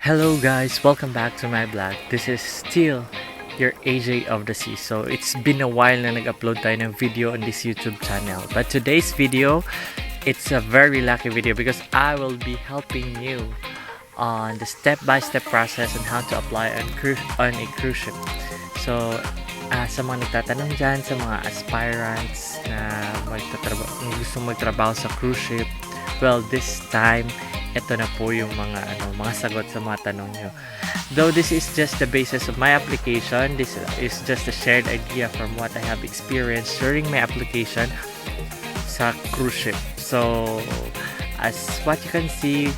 Hello guys, welcome back to my vlog. This is still your AJ of the Sea. So it's been a while na nag-upload tayo ng video on this YouTube channel. But today's video, it's a very lucky video because I will be helping you on the step-by-step process on how to apply on a cruise ship. So sa mga nagtatanong dyan, sa mga aspirants na gusto magtrabaho sa cruise ship, well, this time ito na po yung mga sagot sa mga tanong nyo. Though this is just the basis of my application, this is just a shared idea from what I have experienced during my application sa cruise ship. So as what you can see,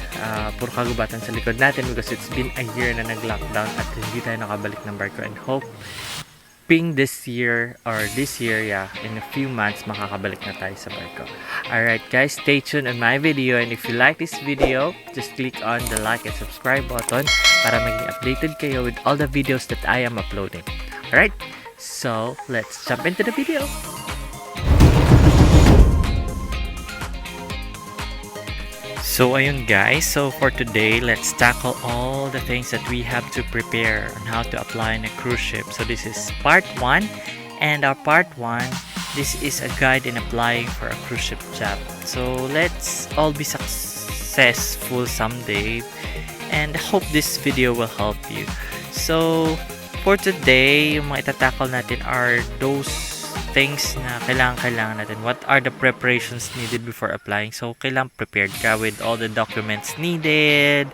puro kagubatan sa likod natin because it's been a year na nag-lockdown at hindi tayo nakabalik ng barko, and this year, in a few months, makakabalik na tayo sa barko. Alright guys, stay tuned on my video, and if you like this video, just click on the like and subscribe button para maging updated kayo with all the videos that I am uploading. Alright, so let's jump into the video. So ayun guys, so for today, let's tackle all the things that we have to prepare on how to apply in a cruise ship. So this is part 1, and our part 1, this is a guide in applying for a cruise ship job. So let's all be successful someday, and hope this video will help you. So for today, yung mga itatackle natin are those things na kailangan natin. What are the preparations needed before applying? So, kailangan prepared ka with all the documents needed.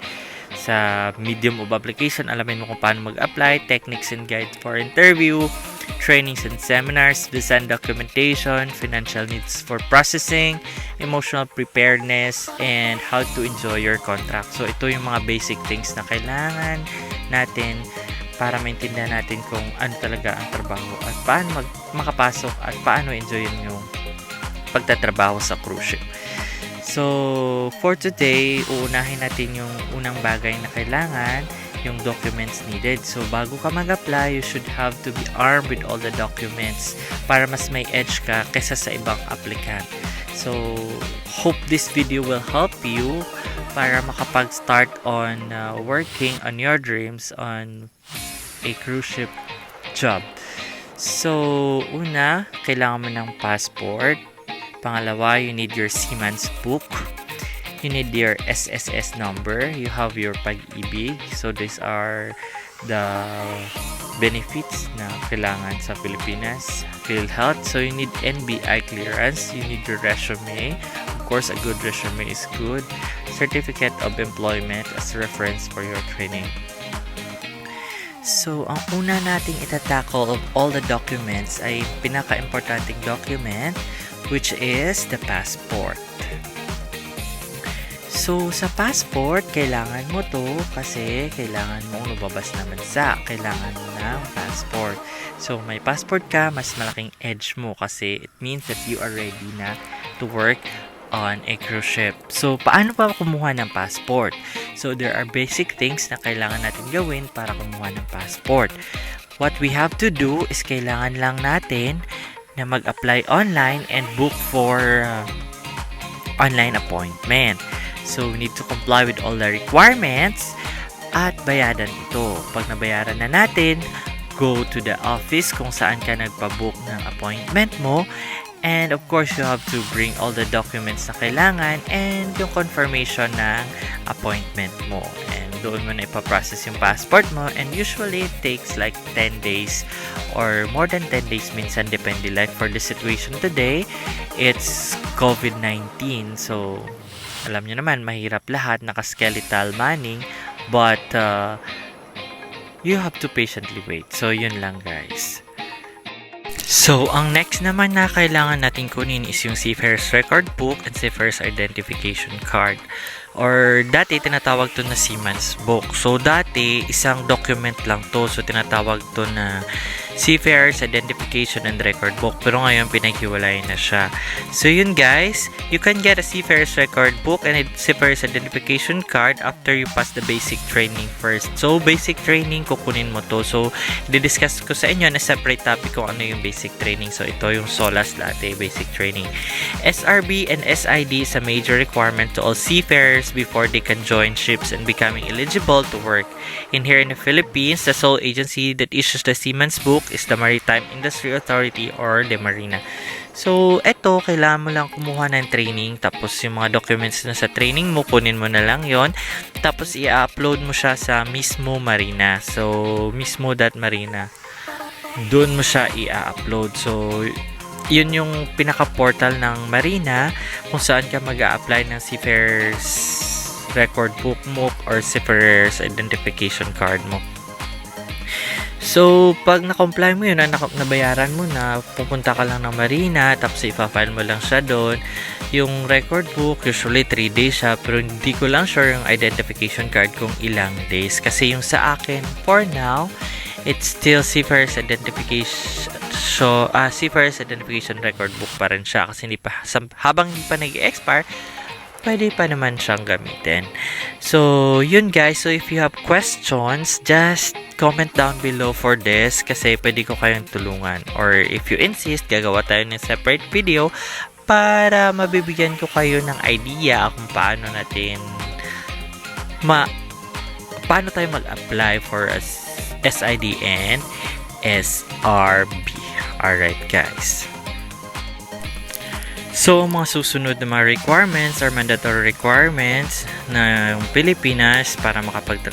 Sa medium of application, alamin mo kung paano mag-apply, techniques and guides for interview, trainings and seminars, visa and documentation, financial needs for processing, emotional preparedness, and how to enjoy your contract. So, ito yung mga basic things na kailangan natin para maintindihan natin kung ano talaga ang trabaho at paano makapasok at paano enjoyin yung pagtatrabaho sa cruise ship. So, for today, uunahin natin yung unang bagay na kailangan, yung documents needed. So, bago ka mag-apply, you should have to be armed with all the documents para mas may edge ka kesa sa ibang applicant. So, hope this video will help you para makapag-start on working on your dreams on a cruise ship job. So, una, kailangan mo ng passport. Pangalawa, you need your SEAMANS book. You need your SSS number. You have your PAG-IBIG. So, these are the benefits na kailangan sa Pilipinas. PHILHEALTH. So, you need NBI Clearance. You need your resume. Of course, a good resume is good. Certificate of employment as reference for your training. So, ang una nating itatackle of all the documents ay pinaka-importanting document, which is the passport. So, sa passport, kailangan mo to kasi kailangan mong lumabas na bansa. Kailangan mo ng passport. So, may passport ka, mas malaking edge mo kasi it means that you are ready na to work on a cruise ship. So, paano pa kumuha ng passport? So, there are basic things na kailangan natin gawin para kumuha ng passport. What we have to do is kailangan lang natin na mag-apply online and book for online appointment. So, we need to comply with all the requirements at bayaran ito. Pag nabayaran na natin, go to the office kung saan ka nagpa-book ng appointment mo. And of course, you have to bring all the documents na kailangan and yung confirmation ng appointment mo. And doon mo na ipaprocess yung passport mo. And usually, it takes like 10 days or more than 10 days minsan, depende. Like for the situation today, it's COVID-19. So, alam nyo naman, mahirap lahat, naka-skeletal manning. But, you have to patiently wait. So, yun lang guys. So, ang next naman na kailangan natin kunin is yung SEAFARERS record book and SEAFARERS identification card. Or dati tinatawag to na SEAMANS book. So, dati isang document lang to. So, tinatawag to na Seafarer's Identification and Record Book. Pero ngayon, pinaghiwalay na siya. So, yun guys, you can get a Seafarer's Record Book and a Seafarer's Identification Card after you pass the basic training first. So, basic training, kukunin mo to. So, didiscuss ko sa inyo na separate topic kung ano yung basic training. So, ito yung SOLAS dati, basic training. SRB and SID is a major requirement to all seafarers before they can join ships and becoming eligible to work. In here in the Philippines, the sole agency that issues the Seaman's book is the Maritime Industry Authority or the Marina. So, eto, kailangan mo lang kumuha ng training, tapos yung mga documents na sa training mo, kunin mo na lang yon, tapos i-upload mo siya sa mismo Marina. So, mismo.marina. Doon mo siya i-upload. So, yun yung pinaka-portal ng Marina kung saan ka mag-a-apply ng Seafarer's Record Book mo or Seafarer's Identification Card mo. So, pag na-comply mo yun, nabayaran mo na, pupunta ka lang ng Marina, tapos ipa-file mo lang siya doon. Yung record book, usually 3 days siya, pero hindi ko lang sure yung identification card kung ilang days. Kasi yung sa akin, for now, it's still Seafarer's Identification, Seafarer's Identification Record Book pa rin siya. Kasi habang hindi pa nag-expire, pwede pa naman siyang gamitin. So, yun guys. So, if you have questions, just comment down below for this kasi pwede ko kayong tulungan. Or if you insist, gagawa tayo ng separate video para mabibigyan ko kayo ng idea kung paano tayo mag-apply for a SID and SRB. Alright guys. So, ang mga susunod na mga requirements or mandatory requirements ng Pilipinas para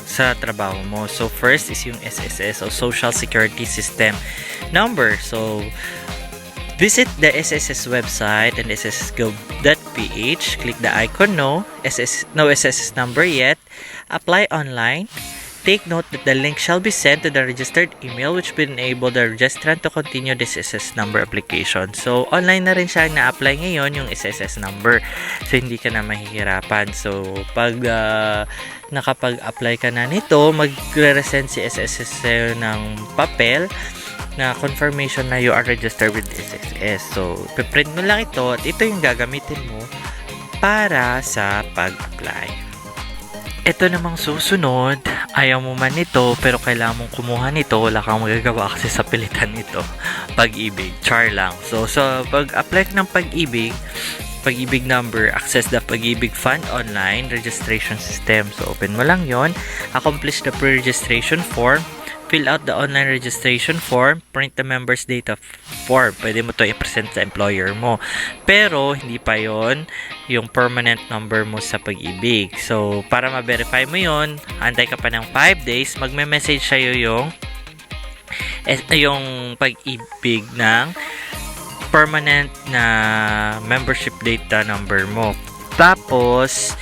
sa trabaho mo. So, first is yung SSS o Social Security System Number. So, visit the SSS website and sssgov.ph. Click the icon no SSS number yet. Apply online. Take note that the link shall be sent to the registered email which will enable the registrant to continue this SSS number application. So, online na rin siya na-apply ngayon yung SSS number. So, hindi ka na mahihirapan. So, pag nakapag-apply ka na nito, magre-resend si SSS sa'yo ng papel na confirmation na you are registered with SSS. So, piprint mo lang ito at ito yung gagamitin mo para sa pag-apply. Ito namang susunod, ayaw mo man nito pero kailangan mong kumuha nito, wala kang magagawa kasi sa pilitan nito. PAG-IBIG, char lang. So pag-apply ng PAG-IBIG number, access the PAG-IBIG Fund Online Registration System. So open mo lang yon, accomplish the pre-registration form, fill out the online registration form, print the member's data form. Pwede mo to i-present sa employer mo. Pero, hindi pa yon yung permanent number mo sa PAG-IBIG. So, para ma-verify mo yon, antay ka pa ng 5 days, magme-message sa'yo yung PAG-IBIG ng permanent na membership data number mo. Tapos,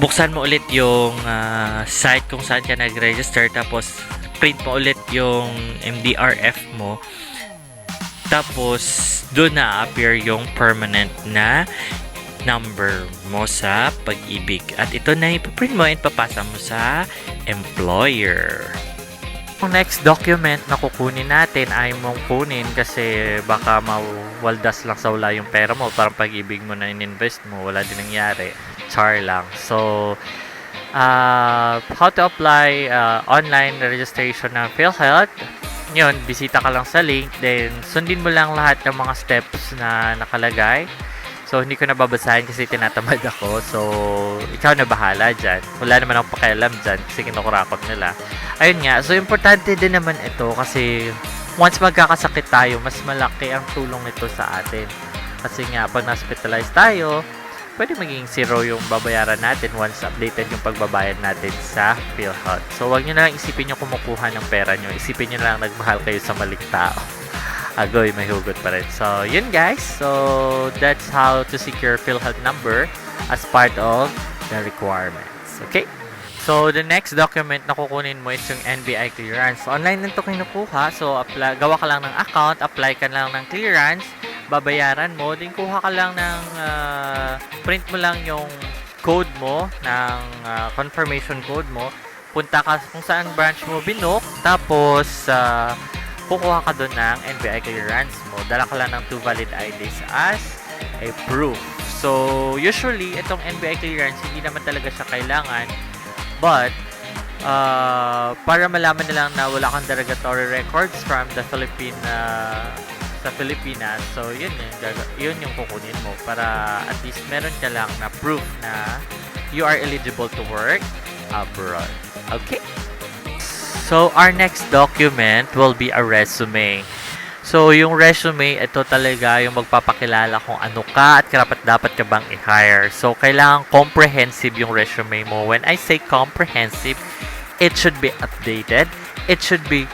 buksan mo ulit yung site kung saan ka nag-register, tapos print mo ulit yung MDRF mo, tapos doon na-appear yung permanent na number mo sa PAG-IBIG at ito na ipaprint mo at papasa mo sa employer. Yung next document na kukunin natin ay mong kunin kasi baka mawaldas lang sa wala yung pera mo, parang PAG-IBIG mo na in-invest mo, wala din nangyari. Char lang. So, how to apply online registration ng PhilHealth. Yun, bisita ka lang sa link, then sundin mo lang lahat ng mga steps na nakalagay. So, hindi ko na babasahin kasi tinatamad ako. So, ikaw na bahala dyan. Wala naman akong pakialam dyan kasi kinukurakot nila. Ayun nga. So, importante din naman ito kasi once magkakasakit tayo, mas malaki ang tulong nito sa atin. Kasi nga, pag na-hospitalize tayo, pwede maging zero yung babayaran natin once updated yung pagbabayad natin sa PhilHealth. So, wag nyo na lang isipin yung kumukuha ng pera nyo. Isipin nyo lang nagmahal kayo sa maling tao. Agoy, may hugot pa rin. So, yun guys. So, that's how to secure PhilHealth number as part of the requirements. Okay? So, the next document na kukunin mo is yung NBI Clearance. Online nito kinukuha. So, gawa ka lang ng account, apply ka lang ng clearance, babayaran mo, din kuha ka lang ng print mo lang yung code mo ng confirmation code mo, punta ka kung saan branch mo binook, tapos kukuha ka doon ng NBI Clearance mo. Dala ka lang ng 2 valid IDs as a proof. So, usually, itong NBI Clearance, hindi naman talaga siya kailangan. But, para malaman nilang na wala kang derogatory records from the sa Pilipinas. So, yun yung kukunin mo para at least meron ka lang na proof na you are eligible to work abroad. Okay? So, our next document will be a resume. So, yung resume, ito talaga yung magpapakilala kung ano ka at karapat-dapat ka bang i-hire. So, kailangan comprehensive yung resume mo. When I say comprehensive, it should be updated. It should be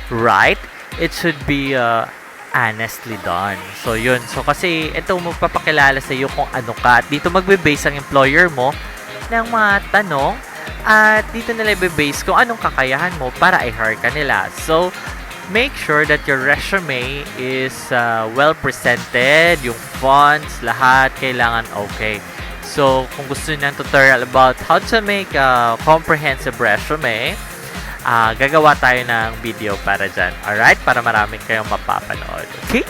right. It should be honestly done. So, yun. So, kasi ito magpapakilala sa iyo kung ano ka. At dito magbe-base ang employer mo ng mga tanong at dito nila i-base kung anong kakayahan mo para i-hire ka nila. So, make sure that your resume is well presented, yung fonts, lahat kailangan okay. So, kung gusto niyo ng tutorial about how to make a comprehensive resume, gagawa tayo ng video para dyan. Alright? Para maraming kayong mapapanood. Okay?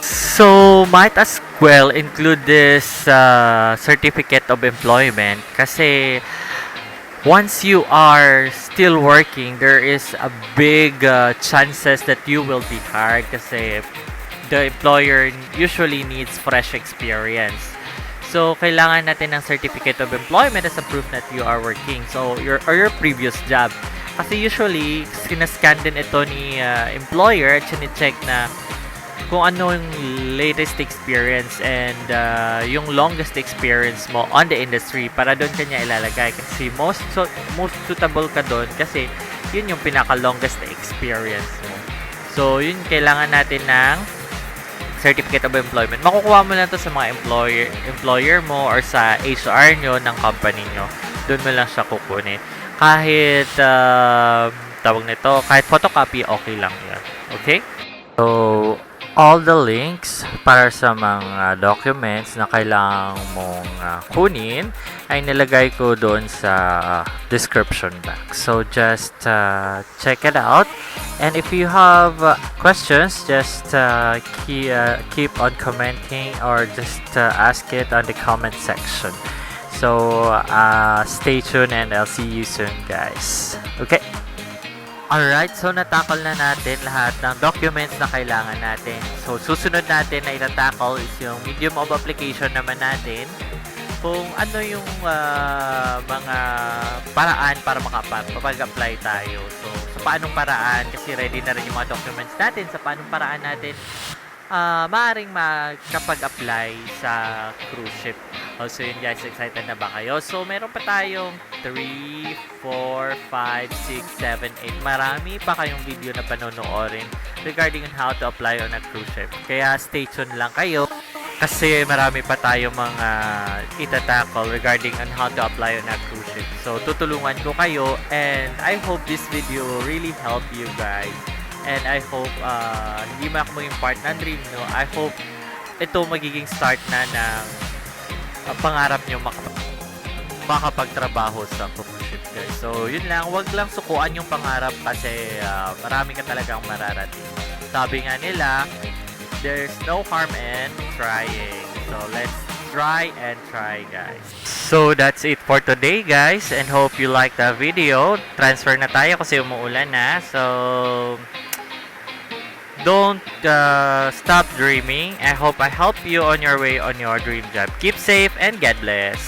So, might as well include this certificate of employment kasi once you are still working, there is a big chances that you will be hired kasi the employer usually needs fresh experience. So, kailangan natin ng certificate of employment as a proof that you are working. So, your previous job. Kasi usually, sinascan din ito ni employer at sinicheck na kung ano yung latest experience and yung longest experience mo on the industry para doon kanya ilalagay kasi most suitable ka doon kasi yun yung pinaka-longest experience mo. So, yun kailangan natin ng certificate of employment. Makukuha mo lang to sa mga employer mo or sa HR nyo ng company nyo. Doon mo lang siya kukunin. Kahit tawag nito, kahit photocopy, okay lang yan. Okay? So, all the links para sa mga documents na kailangan mong kunin ay nilagay ko doon sa description box. So, just check it out. And if you have questions, just keep on commenting or just ask it on the comment section. So, stay tuned and I'll see you soon, guys. Okay? Alright, so natakol na natin lahat ng documents na kailangan natin. So, susunod natin na itatakol is yung medium of application naman natin. Kung ano yung mga paraan para makapag-apply tayo. So, sa paanong paraan, kasi ready na rin yung mga documents natin, sa paanong paraan natin maaaring makapag-apply sa cruise ship. Also yun guys, excited na ba kayo? So meron pa tayong 3, 4, 5, 6, 7, 8. Marami pa kayong video na panonoorin regarding on how to apply on a cruise ship. Kaya stay tuned lang kayo kasi marami pa tayong mga itatakol regarding on how to apply on a cruise ship. So tutulungan ko kayo and I hope this video really help you guys. And I hope hindi man ako maging part ng dream, no? I hope ito magiging start na ng pangarap nyo makapagtrabaho sa cruise ship, guys. So, yun lang. Huwag lang sukuan yung pangarap kasi marami ka talagang mararating. Sabi nga nila, there's no harm in trying. So, let's try and try, guys. So, that's it for today, guys. And hope you like the video. Transfer na tayo kasi umuulan na. So, don't stop dreaming. I hope I help you on your way on your dream job. Keep safe and God bless.